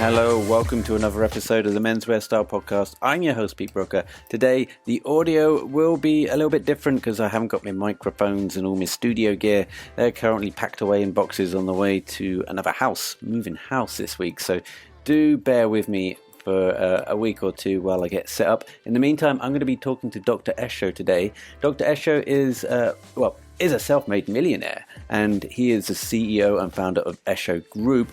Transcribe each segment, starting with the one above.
Hello, welcome to another episode of the Menswear Style Podcast. I'm your host, Pete Brooker. Today, the audio will be a little bit different because I haven't got my microphones and all my studio gear. They're currently packed away in boxes on the way to another moving house this week. So do bear with me for a week or two while I get set up. In the meantime, I'm going to be talking to Dr. Esho today. Dr. Esho is a self-made millionaire, and he is the CEO and founder of Esho Group,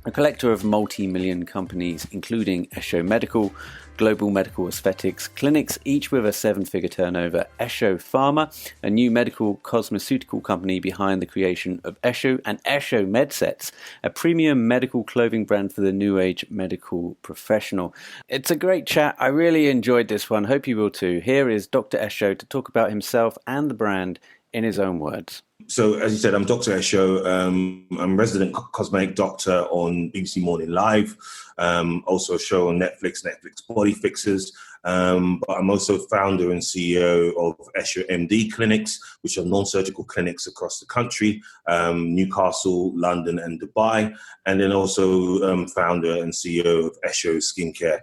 a collector of multi-million companies, including Esho Medical, Global Medical Aesthetics Clinics, each with a seven-figure turnover, Esho Pharma, a new medical cosmeceutical company behind the creation of Esho, and Esho MedSets, a premium medical clothing brand for the new age medical professional. It's a great chat. I really enjoyed this one. Hope you will too. Here is Dr. Esho to talk about himself and the brand in his own words. So, as you said, I'm Dr. Esho. I'm resident cosmetic doctor on BBC Morning Live. Also a show on Netflix Body Fixers. But I'm also founder and CEO of Esho MD clinics, which are non-surgical clinics across the country, Newcastle, London, and Dubai. And then also founder and CEO of Esho Skincare,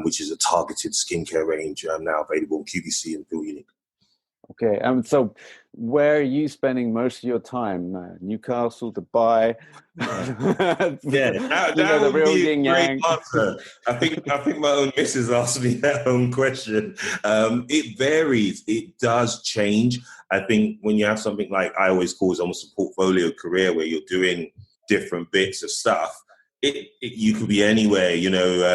which is a targeted skincare range now available on QVC and Feel Unique. Okay, so where are you spending most of your time? Newcastle, Dubai? Yeah, that would be a great answer. I think my own missus asked me that own question. It varies. It does change. I think when you have something like, I always call it almost a portfolio career where you're doing different bits of stuff, you could be anywhere.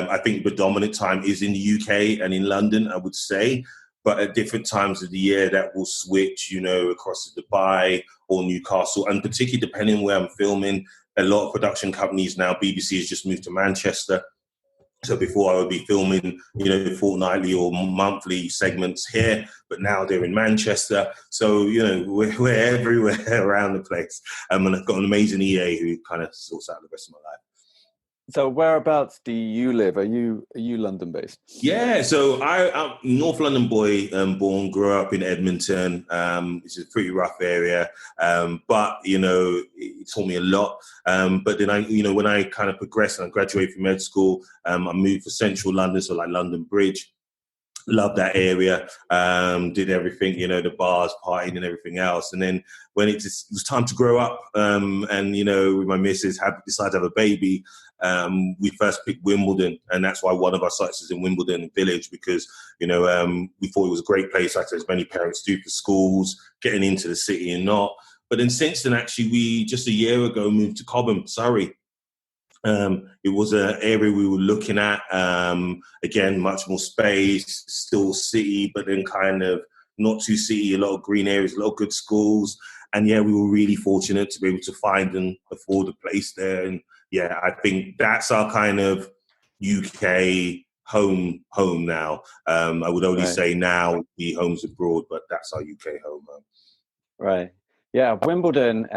I think the dominant time is in the UK and in London, I would say. But at different times of the year, that will switch, across to Dubai or Newcastle. And particularly depending where I'm filming, a lot of production companies now, BBC has just moved to Manchester. So before I would be filming, fortnightly or monthly segments here, but now they're in Manchester. So, we're everywhere around the place. And I've got an amazing EA who kind of sorts out the rest of my life. So whereabouts do you live? Are you London based? Yeah, so I'm North London boy, born, grew up in Edmonton. It's a pretty rough area, but it taught me a lot. But then when I kind of progressed and I graduated from med school, I moved to central London, so like London Bridge. Loved that area, did everything, the bars, partying and everything else. And then when it was time to grow up, and, with my missus decided to have a baby, we first picked Wimbledon. And that's why one of our sites is in Wimbledon Village, because, we thought it was a great place, like as many parents do, for schools, getting into the city and not. But then since then, actually, we just a year ago moved to Cobham, Surrey. It was an area we were looking at, again, much more space, still city, but then kind of not too city, a lot of green areas, a lot of good schools. And yeah, we were really fortunate to be able to find and afford a place there. And yeah, I think that's our kind of UK home now. I would only say now the homes abroad, but that's our UK home. Right. Yeah, Wimbledon.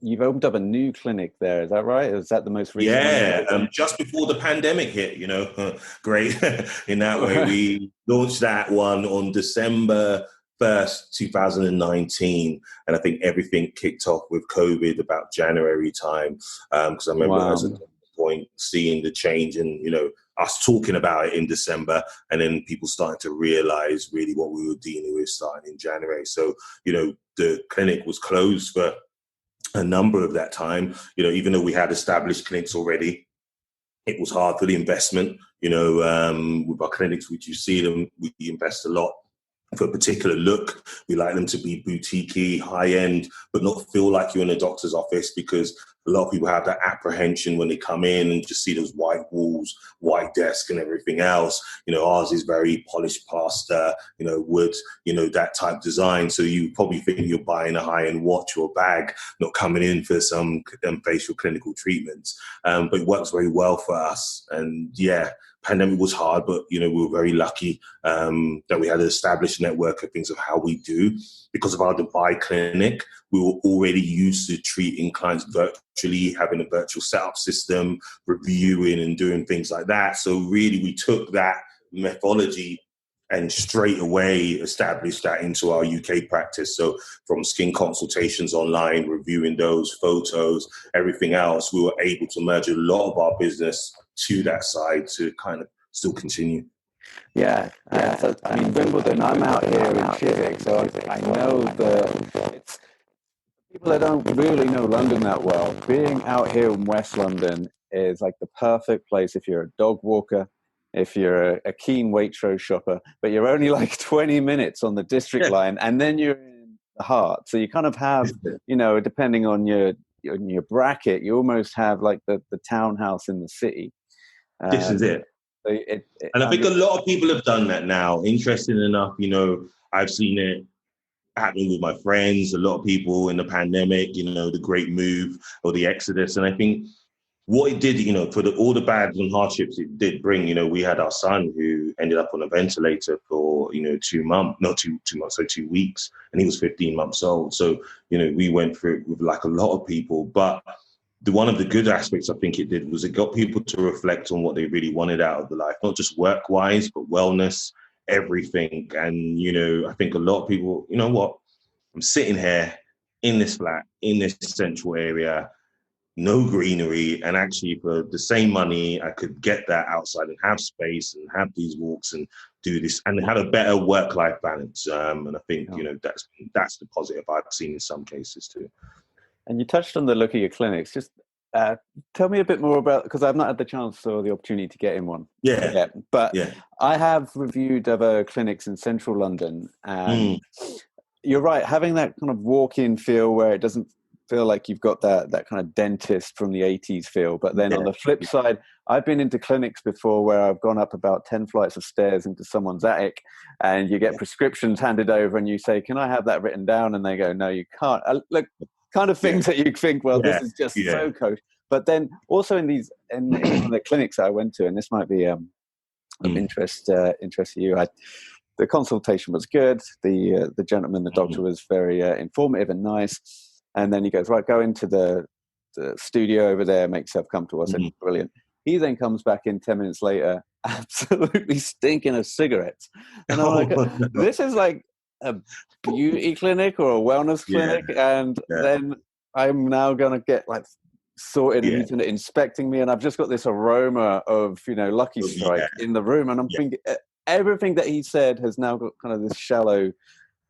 You've opened up a new clinic there, is that right? Is that the most recent one? Yeah, just before the pandemic hit, great. In that way, we launched that one on December 1st, 2019. And I think everything kicked off with COVID about January time. Because I remember as a point seeing the change and, us talking about it in December, and then people starting to realize really what we were dealing with starting in January. So, the clinic was closed for a number of that time, even though we had established clinics already, it was hard for the investment, with our clinics, which you see them, we invest a lot for a particular look. We like them to be boutique-y, high-end, but not feel like you're in a doctor's office, because a lot of people have that apprehension when they come in and just see those white walls, white desk and everything else. Ours is very polished plaster, wood, that type design. So you probably think you're buying a high-end watch or bag, not coming in for some facial clinical treatments. But it works very well for us. And yeah, pandemic was hard, but, we were very lucky that we had an established network of things of how we do. Because of our Dubai clinic, we were already used to treating clients virtually, having a virtual setup system, reviewing and doing things like that. So really, we took that methodology and straight away established that into our UK practice. So from skin consultations online, reviewing those photos, everything else, we were able to merge a lot of our business to that side to kind of still continue. Yeah. So, I mean, Wimbledon, I'm out here in Chiswick, so I know it's people that don't really know London that well. Being out here in West London is like the perfect place if you're a dog walker, if you're a keen Waitrose shopper, but you're only like 20 minutes on the district line, and then you're in the heart. So you kind of have, depending on your bracket, you almost have like the townhouse in the city. This is it. And I think a lot of people have done that now. Interesting enough, I've seen it happening with my friends, a lot of people in the pandemic, the great move or the exodus. And I think what it did, for all the bads and hardships it did bring, we had our son who ended up on a ventilator for, 2 months, not 2 months, so 2 weeks, and he was 15 months old. So, we went through it with like a lot of people, but one of the good aspects I think it did was it got people to reflect on what they really wanted out of the life, not just work-wise, but wellness, everything. And, I think a lot of people, you know what, I'm sitting here in this flat, in this central area, no greenery, and actually for the same money, I could get that outside and have space and have these walks and do this and have a better work-life balance. And I think, that's the positive I've seen in some cases too. And you touched on the look of your clinics. Just tell me a bit more about, because I've not had the chance or the opportunity to get in one yet. But I have reviewed other clinics in central London, and you're right, having that kind of walk-in feel where it doesn't feel like you've got that kind of dentist from the 80s feel. But then on the flip side, I've been into clinics before where I've gone up about 10 flights of stairs into someone's attic, and you get prescriptions handed over and you say, can I have that written down? And they go, no, you can't. Look, kind of things that you think, well, this is just so kosher. But then also in one of the clinics I went to, and this might be of interest to you, the consultation was good. The gentleman, the doctor, was very informative and nice. And then he goes, right, go into the studio over there, make yourself comfortable. I said, brilliant. He then comes back in 10 minutes later, absolutely stinking of cigarettes. And I'm like, this is like a beauty clinic or a wellness clinic, and then I'm now going to get like sorted and he's inspecting me, and I've just got this aroma of Lucky Strike in the room, and I'm thinking everything that he said has now got kind of this shallow,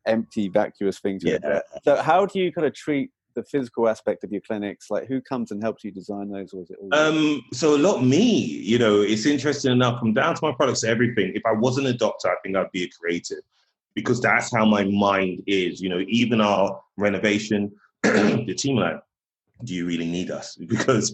empty, vacuous thing to it. So how do you kind of treat the physical aspect of your clinics? Like, who comes and helps you design those, or is it all so a lot me? It's interesting enough, from down to my products, everything. If I wasn't a doctor, I think I'd be a creative, because that's how my mind is. Even our renovation, the team are like, do you really need us? Because,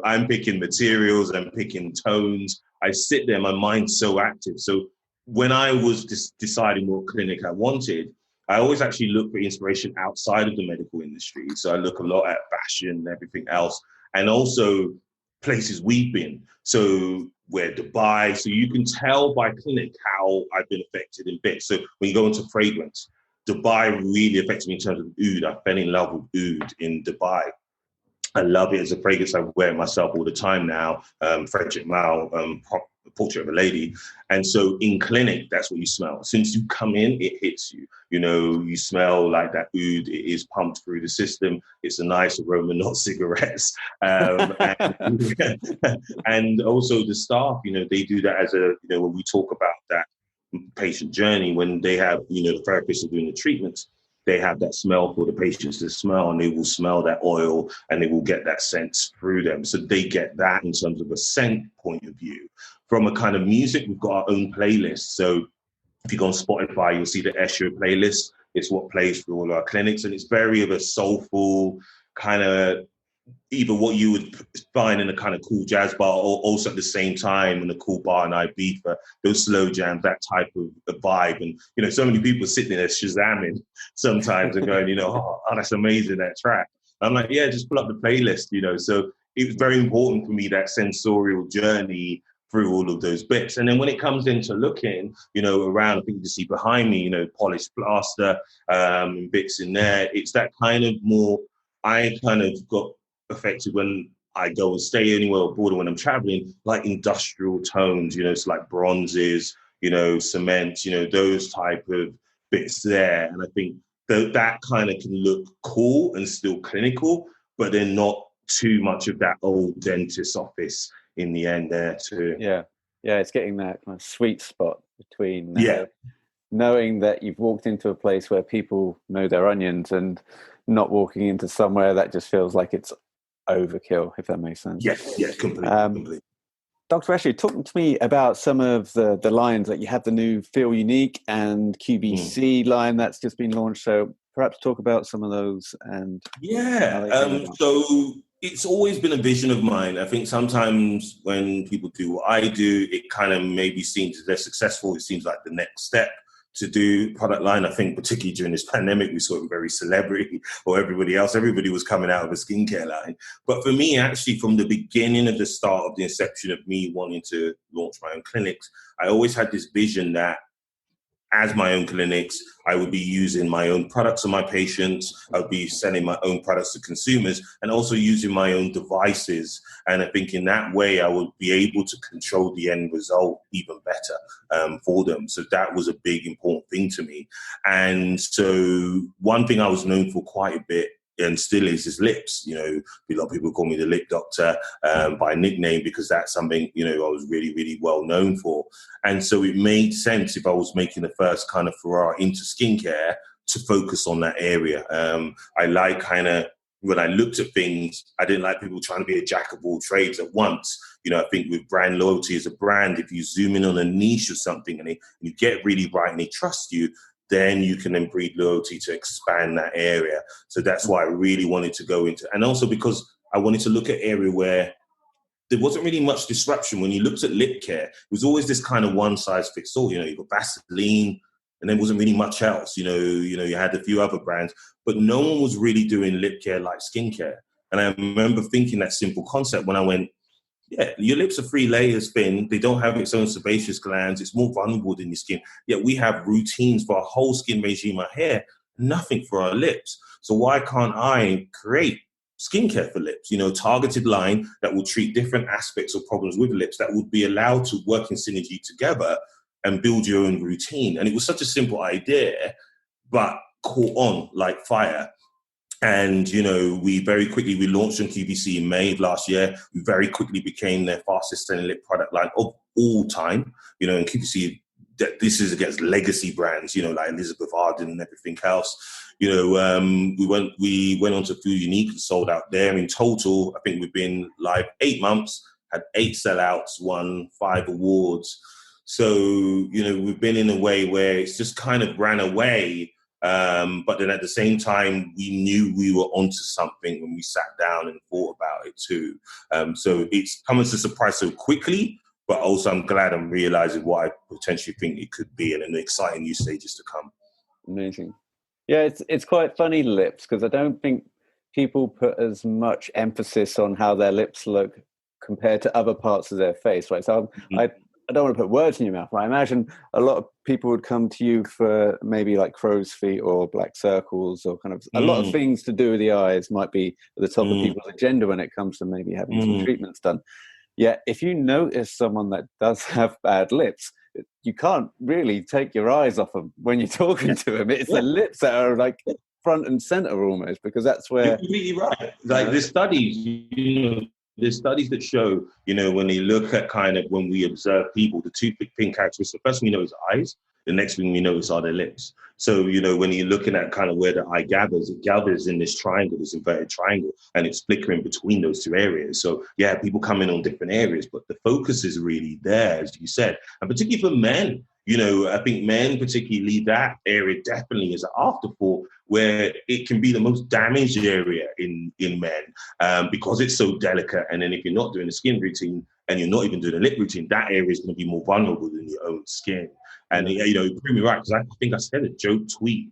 I'm picking materials, I'm picking tones. I sit there, my mind's so active. So when I was deciding what clinic I wanted, I always actually look for inspiration outside of the medical industry. So I look a lot at fashion and everything else, and also places we've been. So we're Dubai. So you can tell by clinic how I've been affected in bits. So when you go into fragrance, Dubai really affected me in terms of oud. I fell in love with oud in Dubai. I love it as a fragrance. I wear it myself all the time now. Frederic Malle, Portrait of a Lady. And so in clinic, that's what you smell. As soon as you come in, it hits you. You smell like that oud. It is pumped through the system. It's a nice aroma, not cigarettes. And also the staff, they do that as when we talk about that patient journey, when they have, the therapists are doing the treatments, they have that smell for the patients to smell, and they will smell that oil and they will get that scent through them. So they get that in terms of a scent point of view. From a kind of music, we've got our own playlist. So if you go on Spotify, you'll see the Esho playlist. It's what plays through all our clinics, and it's very of a soulful kind of, either what you would find in a kind of cool jazz bar, or also at the same time in a cool bar in Ibiza, those slow jams, that type of vibe. And, so many people sitting there shazamming sometimes and going, oh, that's amazing, that track. I'm like, yeah, just pull up the playlist, So it was very important for me, that sensorial journey through all of those bits. And then when it comes into looking, around, I think you can see behind me, polished plaster, bits in there. It's that kind of more, I kind of got affected when I go and stay anywhere abroad, when I'm traveling, like industrial tones, it's like bronzes, cement, those type of bits there. And I think that kind of can look cool and still clinical, but then not too much of that old dentist office in the end there too. Yeah. Yeah, it's getting that kind of sweet spot between Yeah. knowing that you've walked into a place where people know their onions and not walking into somewhere that just feels like it's overkill, if that makes sense. Yeah, completely. Dr. Esho, talk to me about some of the lines. Like you have the new Feel Unique and QVC line that's just been launched. So perhaps talk about some of those and so it's always been a vision of mine. I think sometimes when people do what I do, it kind of maybe seems they're successful. It seems like the next step to do product line. I think particularly during this pandemic, we saw it very celebrity or everybody else. Everybody was coming out of a skincare line. But for me, actually, from the beginning of the start of the inception of me wanting to launch my own clinics, I always had this vision that as my own clinics, I would be using my own products on my patients. I would be selling my own products to consumers and also using my own devices. And I think in that way, I would be able to control the end result even better for them. So that was a big, important thing to me. And so one thing I was known for quite a bit and still is lips. A lot of people call me the lip doctor by nickname because that's something, I was really, really well known for. And so it made sense if I was making the first kind of Ferrari into skincare to focus on that area. I like when I looked at things, I didn't like people trying to be a jack of all trades at once. I think with brand loyalty as a brand, if you zoom in on a niche or something and you get really right and they trust you, then you can then breed loyalty to expand that area. So that's why I really wanted to go into, and also because I wanted to look at area where there wasn't really much disruption. When you looked at lip care, it was always this kind of one size fits all. You got Vaseline, and there wasn't really much else. You had a few other brands, but no one was really doing lip care like skincare. And I remember thinking that simple concept when I went, yeah, your lips are 3 layers thin. They don't have its own sebaceous glands. It's more vulnerable than your skin. Yet we have routines for our whole skin regime, our hair, nothing for our lips. So why can't I create skincare for lips? Targeted line that will treat different aspects of problems with lips that would be allowed to work in synergy together and build your own routine. And it was such a simple idea, but caught on like fire. And, we very quickly, we launched on QVC in May of last year. We very quickly became their fastest selling lip product line of all time. And QVC, this is against legacy brands, like Elizabeth Arden and everything else. We went on to Feel Unique and sold out there. In total, I think we've been live 8 months, had 8 sellouts, won 5 awards. So, we've been in a way where it's just kind of ran away. But then at the same time, we knew we were onto something when we sat down and thought about it too. So it's come as a surprise so quickly, but also I'm glad I'm realizing what I potentially think it could be and an exciting new stages to come. Amazing. Yeah, it's quite funny, lips, because I don't think people put as much emphasis on how their lips look compared to other parts of their face, right? So I don't want to put words in your mouth, but I imagine a lot of people would come to you for maybe like crow's feet or black circles or kind of a lot of things to do with the eyes might be at the top of people's agenda when it comes to maybe having some treatments done. Yet if you notice someone that does have bad lips, you can't really take your eyes off them when you're talking to them. It's the lips that are like front and center almost, because that's where... You're completely right. Like the studies, there's studies that show, when you look at kind of when we observe people, the 2 big thing characteristics, the first thing we know is eyes. The next thing we notice are their lips. So, when you're looking at kind of where the eye gathers, it gathers in this triangle, this inverted triangle, and it's flickering between those 2 areas. So, yeah, people come in on different areas, but the focus is really there, as you said. And particularly for men, I think men particularly that area definitely is an afterthought where it can be the most damaged area in men because it's so delicate. And then if you're not doing a skin routine and you're not even doing a lip routine, that area is going to be more vulnerable than your own skin. And, you prove me right, because I think I said a joke tweet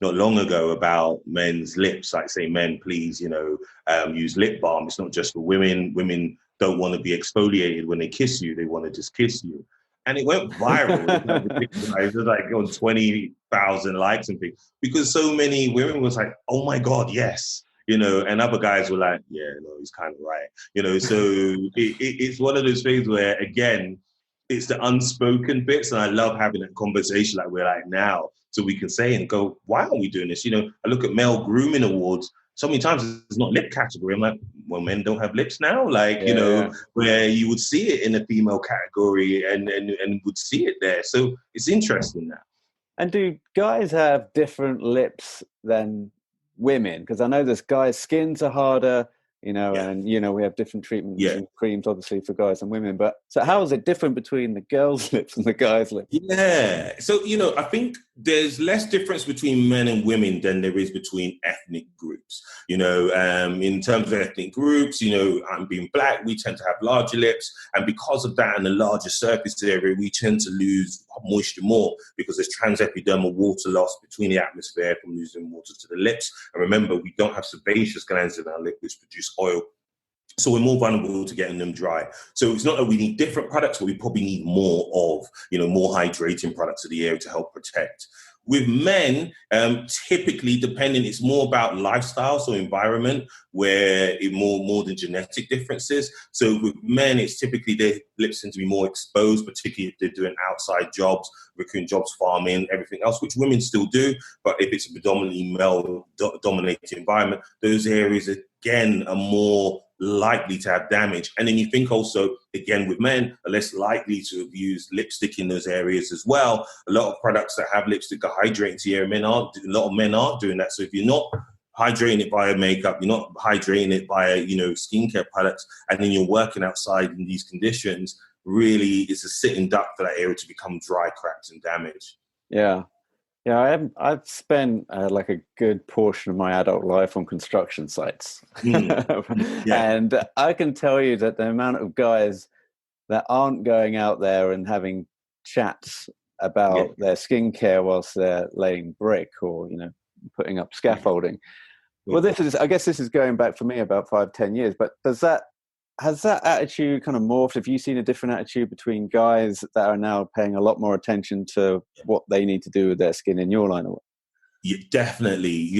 not long ago about men's lips, like say, men, please, use lip balm. It's not just for women. Women don't want to be exfoliated when they kiss you. They want to just kiss you. And it went viral. It was like on 20,000 likes and things because so many women was like, oh my God, yes. And other guys were like, yeah, no, he's kind of right. So it's one of those things where, again, it's the unspoken bits, and I love having that conversation like we're like now, so we can say and go, why are we doing this? You know, I look at male grooming awards. So many times it's not lip category. I'm like, well, men don't have lips now. Like, you Yeah. know, where you would see it in the female category and would see it there. So it's interesting now. And do guys have different lips than women? Because I know there's guys' skins are harder, Yeah. and we have different treatments Yeah. and creams, obviously, for guys and women. But so, how is it different between the girls' lips and the guys' lips? Yeah. So, I think there's less difference between men and women than there is between ethnic groups. In terms of ethnic groups, I'm being black, we tend to have larger lips. And because of that and the larger surface area, we tend to lose moisture more because there's transepidermal water loss between the atmosphere from losing water to the lips. And remember, we don't have sebaceous glands in our lip which produce oil. So we're more vulnerable to getting them dry. So it's not that we need different products, but we probably need more of, more hydrating products of the area to help protect. With men, typically, it's more about lifestyle, so environment, where it more than genetic differences. So with men, it's typically their lips tend to be more exposed, particularly if they're doing outside jobs, recruiting jobs, farming, everything else, which women still do. But if it's a predominantly male-dominated environment, those areas, again, are more likely to have damage. And then you think also, again, with men, are less likely to have used lipstick in those areas as well. A lot of products that have lipstick are hydrating to your men aren't. A lot of men aren't doing that. So if you're not hydrating it via makeup, you're not hydrating it via, skincare products, and then you're working outside in these conditions, really it's a sitting duck for that area to become dry, cracked, and damaged. Yeah. Yeah, I've spent like a good portion of my adult life on construction sites. Yeah. And I can tell you that the amount of guys that aren't going out there and having chats about their skincare whilst they're laying brick or, putting up scaffolding. Well, I guess this is going back for me about 5-10 years, but has that attitude kind of morphed? Have you seen a different attitude between guys that are now paying a lot more attention to what they need to do with their skin in your line of work? Yeah, definitely.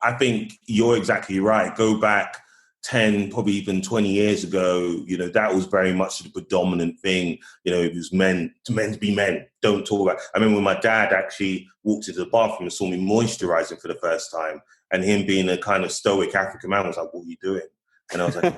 I think you're exactly right. Go back 10, probably even 20 years ago, that was very much the predominant thing. It was men to be men. Don't talk about. I remember when my dad actually walked into the bathroom and saw me moisturizing for the first time, and him being a kind of stoic African man was like, "What are you doing?" And I was like,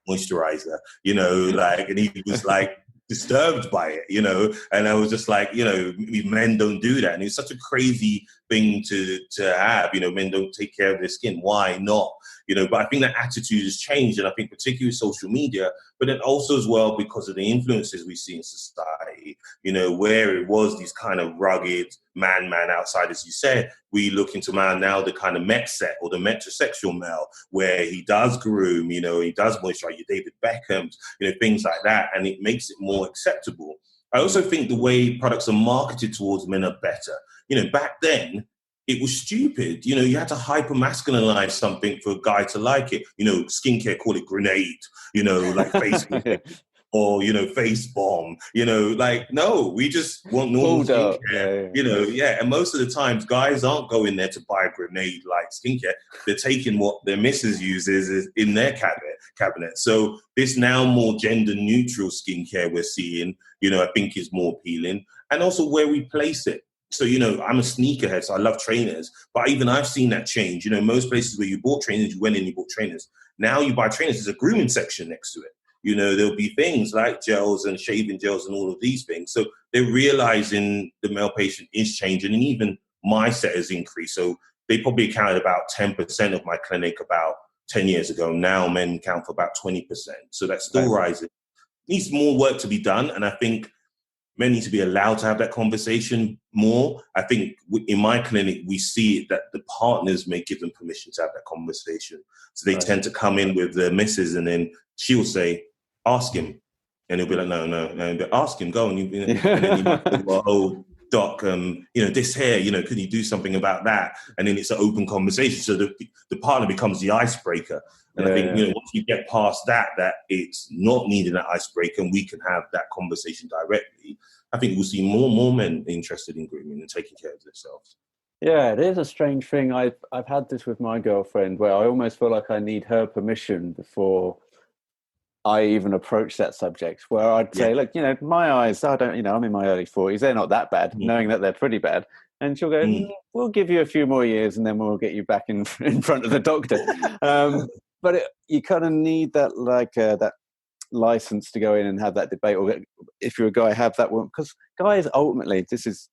"Moisturizer," and he was like disturbed by it, and I was just like, men don't do that. And it's such a crazy thing to have, men don't take care of their skin. Why not? But I think that attitude has changed. And I think particularly with social media, but then also as well because of the influences we see in society, where it was these kind of rugged man outside, as you said, we look into man now, the kind of met set or the metrosexual male, where he does groom, he does moisturize, your David Beckhams, things like that. And it makes it more acceptable. I also think the way products are marketed towards men are better. Back then, it was stupid. You had to hyper-masculinize something for a guy to like it. Skincare, call it grenade, like face or, face bomb, no, we just want normal skincare, and most of the times guys aren't going there to buy a grenade like skincare. They're taking what their missus uses in their cabinet. So this now more gender neutral skincare we're seeing, I think is more appealing, and also where we place it. So, I'm a sneakerhead, so I love trainers, but even I've seen that change. Most places where you bought trainers, you went in, you bought trainers. Now you buy trainers, there's a grooming section next to it. There'll be things like gels and shaving gels and all of these things. So they're realizing the male patient is changing, and even my set has increased. So they probably accounted about 10% of my clinic about 10 years ago. Now men count for about 20%. So that's still rising. Needs more work to be done. And I think men need to be allowed to have that conversation more. I think in my clinic, we see that the partners may give them permission to have that conversation. So they tend to come in with the missus, and then she'll say, ask him. And he'll be like, no, but ask him, go. And then you might say, well, oh, doc, this hair, could you do something about that? And then it's an open conversation. So the partner becomes the icebreaker. And I think, once you get past that it's not needing that icebreaker and we can have that conversation directly, I think we'll see more men interested in grooming and taking care of themselves. Yeah, it is a strange thing. I've had this with my girlfriend where I almost feel like I need her permission before I even approach that subject where I'd say, look, my eyes, I don't, I'm in my early 40s. They're not that bad, knowing that they're pretty bad. And she'll go, we'll give you a few more years and then we'll get you back in front of the doctor. But you kind of need that, that license to go in and have that debate. Or if you're a guy, have that one. Because guys, ultimately, this is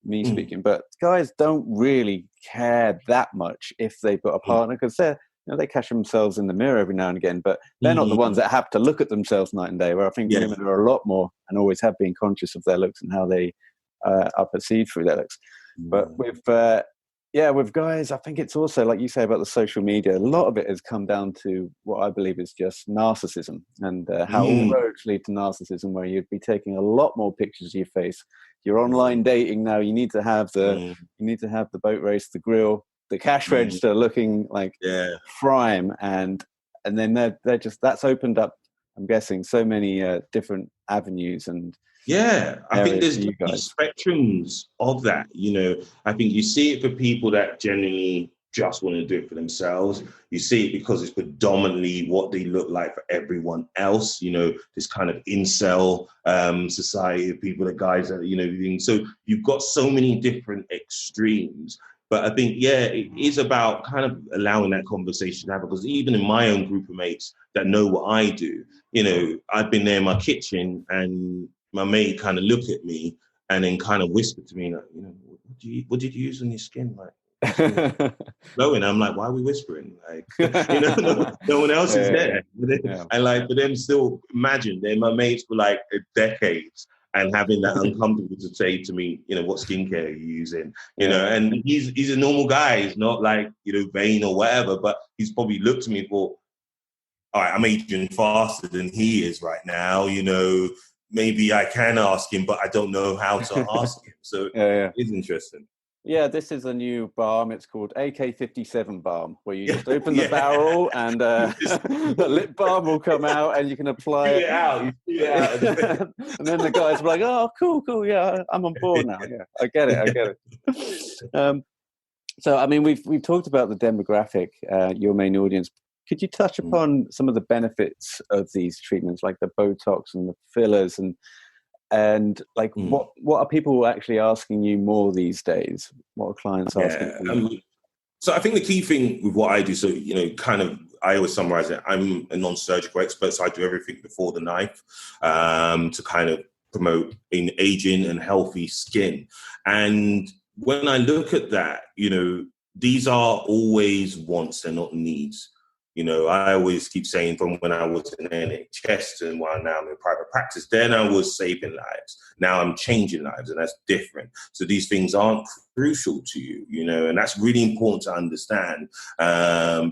me speaking, but guys don't really care that much if they've got a partner, because they catch themselves in the mirror every now and again, but they're not the ones that have to look at themselves night and day, where I think women are a lot more and always have been conscious of their looks and how they are perceived through their looks. But with guys, I think it's also, like you say about the social media, a lot of it has come down to what I believe is just narcissism, and how all roads lead to narcissism, where you'd be taking a lot more pictures of your face. You're online dating now, you need to have the boat race, the grill, the cash register looking like prime, and then they're just, that's opened up, I'm guessing, so many different avenues and I think there's spectrums of that. I think you see it for people that genuinely just want to do it for themselves. You see it because it's predominantly what they look like for everyone else. This kind of incel society of people, the guys that so you've got so many different extremes. But I think, it is about kind of allowing that conversation to happen, because even in my own group of mates that know what I do, I've been there in my kitchen and my mate kind of look at me and then kind of whisper to me, like, what did you use on your skin? Like, glowing. I'm like, why are we whispering? Like, no one else is there. And like, for them still, imagine they're my mates for like decades, and having that uncomfortable to say to me, what skincare are you using? And he's a normal guy. He's not like, vain or whatever, but he's probably looked at me for, all right, I'm aging faster than he is right now. Maybe I can ask him, but I don't know how to ask him. So it's interesting. Yeah, this is a new balm. It's called AK-57 balm, where you just open the barrel and the lip balm will come out and you can apply it. And then the guys will be like, oh, cool. Yeah, I'm on board now. Yeah, I get it. So, I mean, we've talked about the demographic, your main audience. Could you touch upon some of the benefits of these treatments, like the Botox and the fillers, and like what are people actually asking you more these days? What are clients asking you? So I think the key thing with what I do, so kind of, I always summarize it. I'm a non-surgical expert, so I do everything before the knife to kind of promote an aging and healthy skin. And when I look at that, these are always wants, they're not needs. I always keep saying, from when I was in NHS and while now I'm in private practice, then I was saving lives. Now I'm changing lives, and that's different. So these things aren't crucial to you, and that's really important to understand,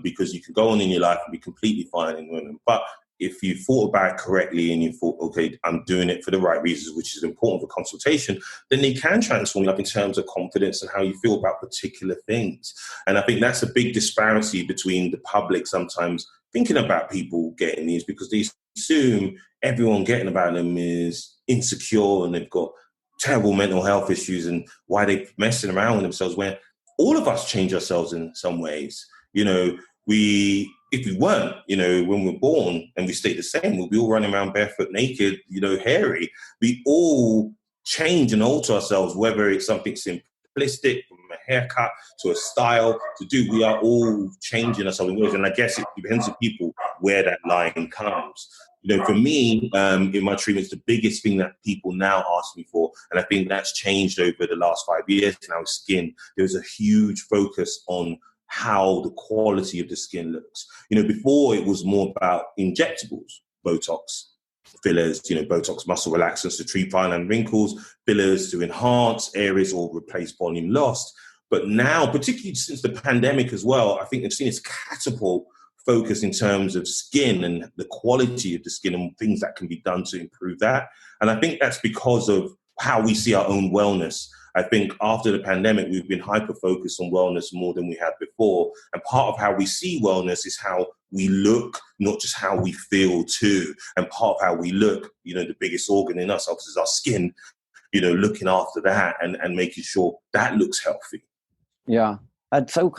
because you can go on in your life and be completely fine in women. But if you thought about it correctly and you thought, okay, I'm doing it for the right reasons, which is important for consultation, then they can transform you up in terms of confidence and how you feel about particular things. And I think that's a big disparity between the public sometimes thinking about people getting these, because they assume everyone getting about them is insecure and they've got terrible mental health issues and why they're messing around with themselves, where all of us change ourselves in some ways. If we weren't, when we're born and we stay the same, we'll be all running around barefoot, naked, hairy. We all change and alter ourselves, whether it's something simplistic, from a haircut to a style to do. We are all changing ourselves in ways. And I guess it depends on people where that line comes. For me, in my treatments, the biggest thing that people now ask me for, and I think that's changed over the last 5 years now, is skin. There's a huge focus on how the quality of the skin looks. Before it was more about injectables, Botox, fillers, Botox muscle relaxants to treat fine line wrinkles, fillers to enhance areas or replace volume lost. But now, particularly since the pandemic as well, I think they've seen this catapult focus in terms of skin and the quality of the skin and things that can be done to improve that. And I think that's because of how we see our own wellness. I think after the pandemic, we've been hyper-focused on wellness more than we had before. And part of how we see wellness is how we look, not just how we feel too. And part of how we look, the biggest organ in us, obviously, is our skin, looking after that and making sure that looks healthy. Yeah. And so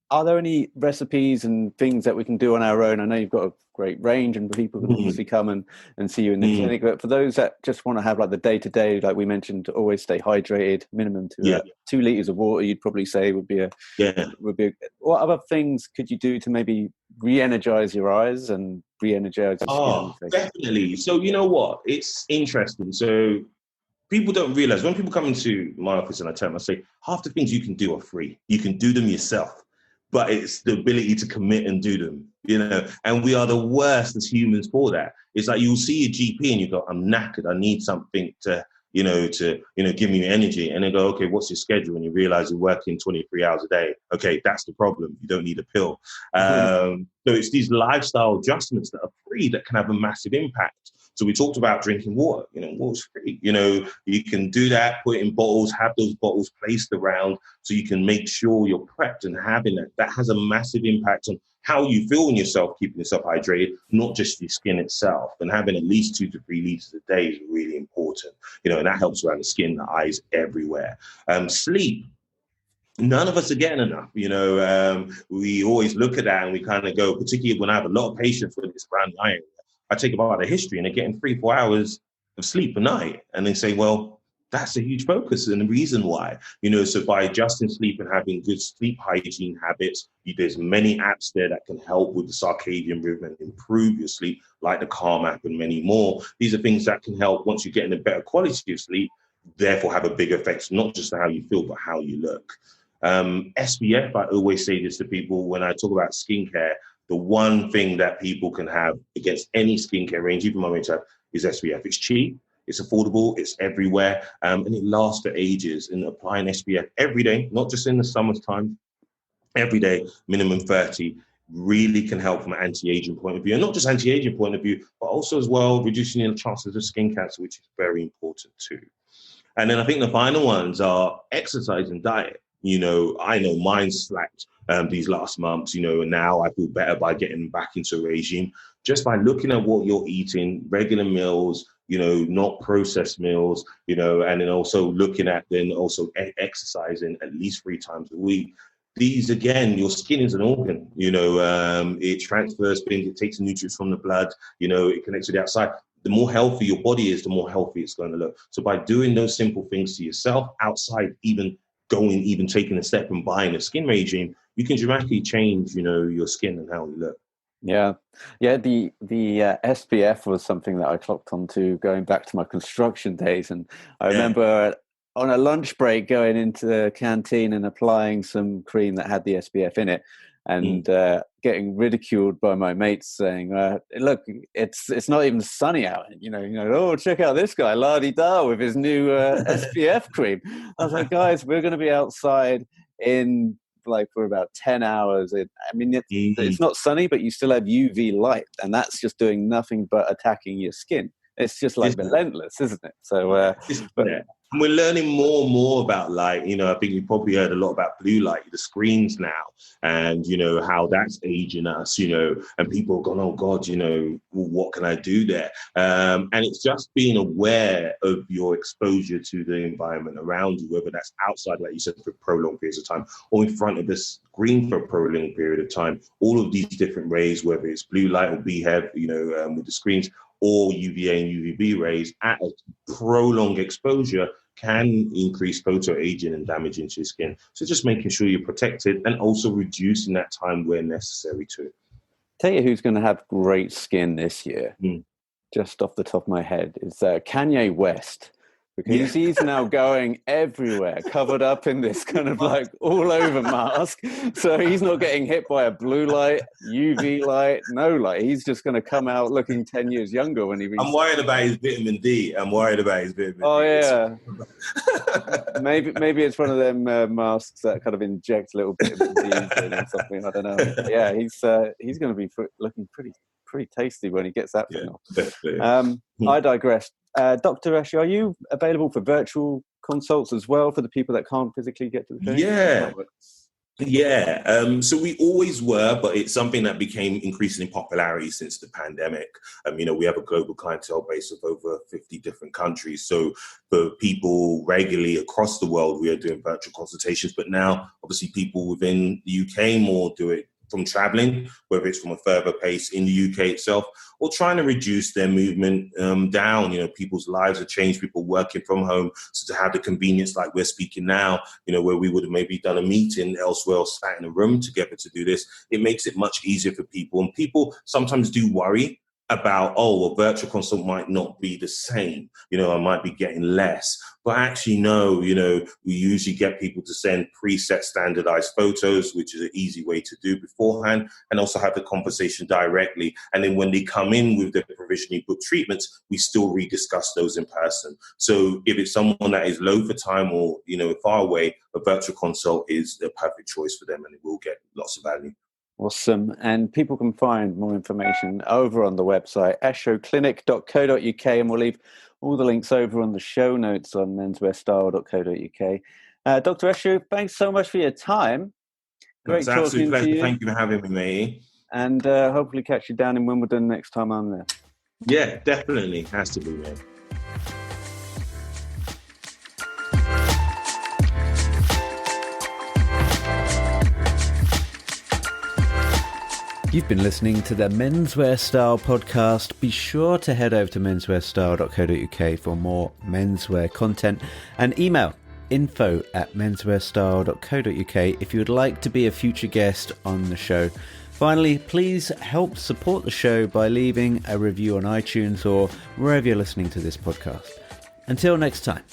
are there any recipes and things that we can do on our own? I know you've got a great range, and people can obviously come and see you in the Mm. clinic. But for those that just want to have like the day-to-day, like we mentioned, always stay hydrated, minimum to 2 liters of water, you'd probably say would be what other things could you do to maybe re-energize your eyes and re-energize your skin and your face? Definitely. So you know what? It's interesting. So people don't realize when people come into my office and I tell them, I say, half the things you can do are free. You can do them yourself, but it's the ability to commit and do them, and we are the worst as humans for that. It's like you'll see a GP and you go, I'm knackered. I need something to give me energy. And they go, okay, what's your schedule? And you realize you're working 23 hours a day. Okay, that's the problem. You don't need a pill. So it's these lifestyle adjustments that are free that can have a massive impact. So we talked about drinking water. Water's free. You can do that, put it in bottles, have those bottles placed around so you can make sure you're prepped and having that. That has a massive impact on how you feel in yourself, keeping yourself hydrated, not just your skin itself. And having at least 2 to 3 liters a day is really important, and that helps around the skin, the eyes, everywhere. Sleep. None of us are getting enough. We always look at that and we kind of go, particularly when I have a lot of patients with this around the eye area, I take about the history and they're getting 3-4 hours of sleep a night. And they say, well, that's a huge focus and the reason why, so by adjusting sleep and having good sleep hygiene habits, there's many apps there that can help with the circadian rhythm and improve your sleep, like the Calm app and many more. These are things that can help once you're getting a better quality of sleep, therefore have a big effect, not just on how you feel, but how you look. SPF, I always say this to people when I talk about skincare, the one thing that people can have against any skincare range, even my range, is SPF. It's cheap. It's affordable, it's everywhere, and it lasts for ages. And applying SPF every day, not just in the summertime, every day, minimum 30, really can help from an anti-aging point of view. And not just anti-aging point of view, but also as well, reducing the chances of skin cancer, which is very important too. And then I think the final ones are exercise and diet. I know mine slacked these last months, and now I feel better by getting back into a regime, just by looking at what you're eating, regular meals, not processed meals, and then also looking at exercising at least 3 times a week. These, again, your skin is an organ, it transfers things, it takes nutrients from the blood, it connects to the outside. The more healthy your body is, the more healthy it's going to look. So by doing those simple things to yourself outside, even taking a step and buying a skin regime, you can dramatically change, your skin and how you look. Yeah. The SPF was something that I clocked onto going back to my construction days, and I remember on a lunch break going into the canteen and applying some cream that had the SPF in it, and getting ridiculed by my mates saying, "Look, it's not even sunny out. Oh, check out this guy, la-di-da, with his new SPF cream." I was like, guys, we're going to be outside in for about 10 hours. It's not sunny, but you still have UV light, and that's just doing nothing but attacking your skin. It's just relentless, isn't it? So, and we're learning more and more about light. I think you probably heard a lot about blue light, the screens now, and how that's aging us. And people are going, oh God, what can I do there? And it's just being aware of your exposure to the environment around you, whether that's outside, like you said, for prolonged periods of time, or in front of the screen for a prolonged period of time. All of these different rays, whether it's blue light or BHEV, with the screens, or UVA and UVB rays at a prolonged exposure can increase photoaging and damage into your skin. So just making sure you're protected and also reducing that time where necessary too. Tell you who's going to have great skin this year, just off the top of my head, is Kanye West. Because he's now going everywhere, covered up in this kind of all over mask. So he's not getting hit by a blue light, UV light, no light. He's just going to come out looking 10 years younger when he reaches. I'm worried about his vitamin D. Oh, yeah. Maybe it's one of them masks that kind of inject a little vitamin D in or something. I don't know. But yeah, he's going to be looking pretty tasty when he gets that thing off. I digress. Dr. Esho, are you available for virtual consults as well for the people that can't physically get to the clinic? So we always were, but it's something that became increasing in popularity since the pandemic. We have a global clientele base of over 50 different countries. So for people regularly across the world, we are doing virtual consultations. But now, obviously, people within the UK more do it from traveling, whether it's from a further pace in the UK itself, or trying to reduce their movement down. People's lives have changed, people working from home. So to have the convenience like we're speaking now, where we would have maybe done a meeting elsewhere or sat in a room together to do this, it makes it much easier for people. And people sometimes do worry about, a virtual consult might not be the same, I might be getting less. But actually, no, we usually get people to send preset standardized photos, which is an easy way to do beforehand, and also have the conversation directly. And then when they come in with the provisionally booked treatments, we still rediscuss those in person. So if it's someone that is low for time or, far away, a virtual consult is the perfect choice for them, and it will get lots of value. Awesome. And people can find more information over on the website, eshoclinic.co.uk, and we'll leave all the links over on the show notes on menswearstyle.co.uk. Dr. Esho, thanks so much for your time. Great talking to you. Thank you for having me, mate. And hopefully catch you down in Wimbledon next time I'm there. Yeah, definitely. Has to be, man. You've been listening to the Menswear Style podcast. Be sure to head over to menswearstyle.co.uk for more menswear content, and email info@menswearstyle.co.uk if you would like to be a future guest on the show. Finally, please help support the show by leaving a review on iTunes or wherever you're listening to this podcast. Until next time.